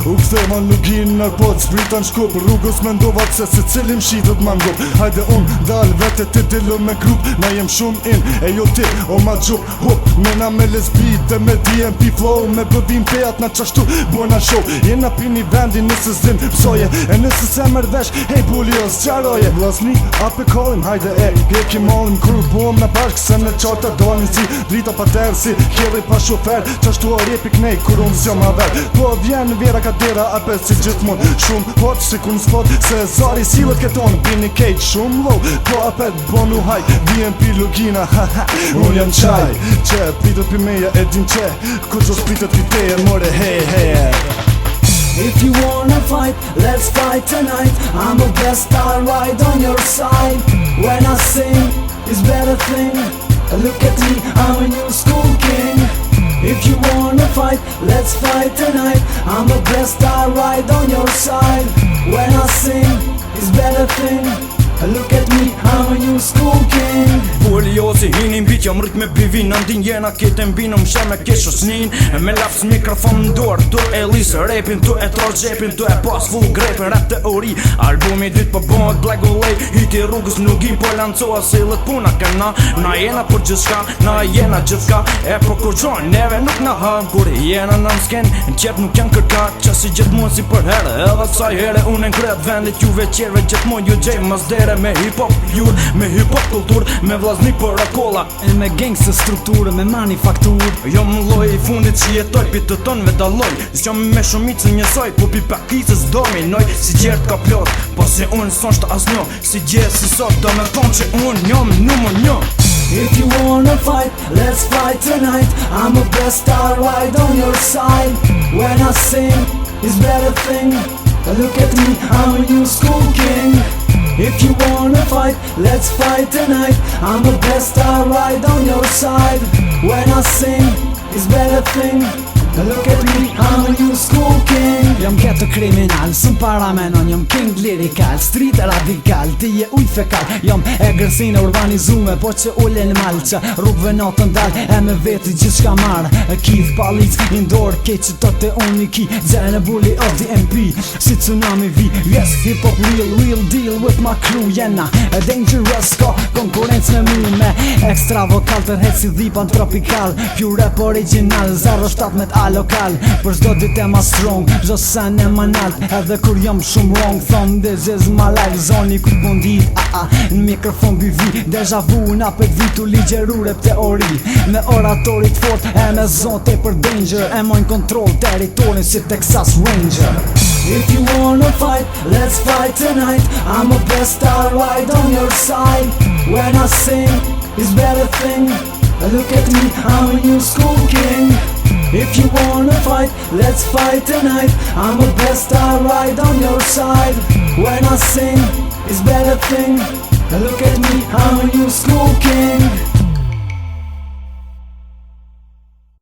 U kthema nuk hin në pot, zbritan shkup rrugës me ndovat se cilim shidhët ma ngop. Hajde dal vete ti dillu me grup, na jem shumë in, e jo ti o ma gjup. Hop, mena me lesbite, me DMP flow, me bëvim pejat na qashtu bona show. Jena pini vendi nëse zdim psoje, e nëse se mërvesh, hej bulli o s'qaroje. Vlasni, ape kolim, hajde pjeki molim, kur buom na bashk, se në qarta dolin si drita pa terë, si kjeli pa shofer, qashtu o rjepi knej, kur unë s'jo ma ver. Po vjen vera ka dera, ape si gjithmon, shumë hot, si kun spot, se zari silët keton, bini kejt shumë low. Po apet bonu haj, DMP lugina, haha, unë jam qaj, që pritët pi meja e din që, kur qos pritët pi teje, more hey. If you wanna fight, let's fight tonight. I'm the best, I'll ride on your side. When I sing, it's better thing. Look at me, I'm a new school king. If you wanna fight, let's fight tonight. I'm the best, I'll ride on your side. When I sing, it's better thing. Look at me, I'm a new school king. Voli jo si hinin bit, jam rrit me bivin. Ndin jena kete mbinëm, shë me kesh osnin. Me laps mikrofon ndor, tu e lisë rapin, tu e troll gjepin, tu e pas full grepin, rap teori. Albumi dyt po bëhet Black Olay, hiti rrugës nuk im po lancoa se lët puna këna. Na jena për gjithka, na jena gjithka. E po kur gjon, neve nuk na hëm, kur jena në msken, në qep nuk janë kërka. Qasi gjithmon si për herë, edhe saj here unë nkret vendit juve qerve gjithmon ju gjej mas dere. Me hip-hop jur, me hip-hop kultur, me vllaznik për rakolla, e me gangsta strukturë, me manifakturë. Jo më lloj i fundit që jetoj, pi të tonë dalloj. S'jam me shumicën njësoj, po pi pakicës dominoj. Si gjert ka plot, po si unë s'është asnjo. Si gjerë si sot, do me thonë që unë jom numër 1. If you wanna fight, let's fight tonight. I'm the best, I'll ride on your side. When I sing, it's better thing. Look at me, I'm a new school king. If you wanna fight, let's fight tonight. I'm the best, I'll ride on your side. When I sing, it's better thing. Look at me, I'm a new school king. Jam ketë kriminal, sëm para menon. Jam king lirikal, street radikal. Ti je uj fekal, jam e gërësine urbanizume. Po që ullin mal që rrugve natën dal, e me veti gjithë shka marë. Kith palic, indor, ke që të te unë i ki. Gjene bully of the MP, si tsunami vi. Yes, hip hop real deal with my crew. Jena a dangerous, ka konkurencë me mu. Me ekstra vokal tërhet si dhipan tropikal. Pure rap original, 07 met lokal, për zdo dit e ma strong, zdo sen e ma nalt, edhe kur jam shumë wrong, thom this is my life, zoni ku bondit, në mikrofon bivi, deja vu, na pet vitu ligjerure teori, me oratorit fort, e me zonte për danger, e mojnë kontrol teritorin si Texas Ranger. If you wanna fight, let's fight tonight. I'm the best, I'll ride on your side. When I sing, it's better thing. Look at me, I'm a new school king. If you wanna fight, let's fight tonight. I'm the best, I'll ride on your side. When I sing, it's better thing. Look at me, I'm a new school king.